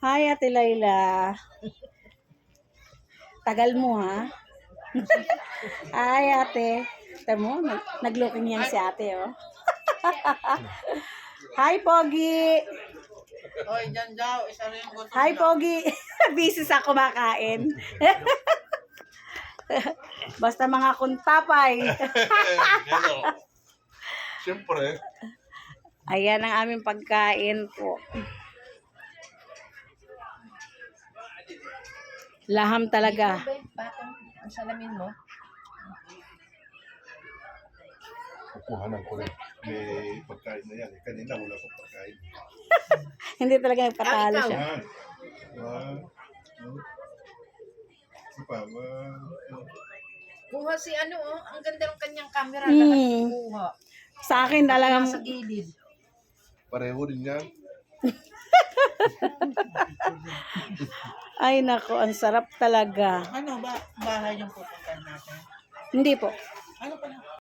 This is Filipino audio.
Hi, Ate Layla. Tagal mo, ha? Hi, Ate. Ito mo, nag-looking yan si Ate, oh. Hi, Pogi. Hoy, dyan daw, isa rin yung gusto Hi, nila. Pogi. Busy sa kumakain. Basta mga kuntapay. Hello. Siyempre. Ayan ang aming pagkain po. Laham talaga. Batang, ang salamin mo. Kukuhanan ko rin. May pagkain na yan. Kanina wala akong pagkain. Hindi talaga nagpatalo ikaw. siya. Kuha si ano, oh. Ang ganda ng kanyang camera. Hmm. Lahat kuha. Sa akin talagang Nasa gilid. Pareho din yan. ay nako, ang sarap talaga. Ano ba bahay yung pupuntahan natin? Hindi po. Ano pala?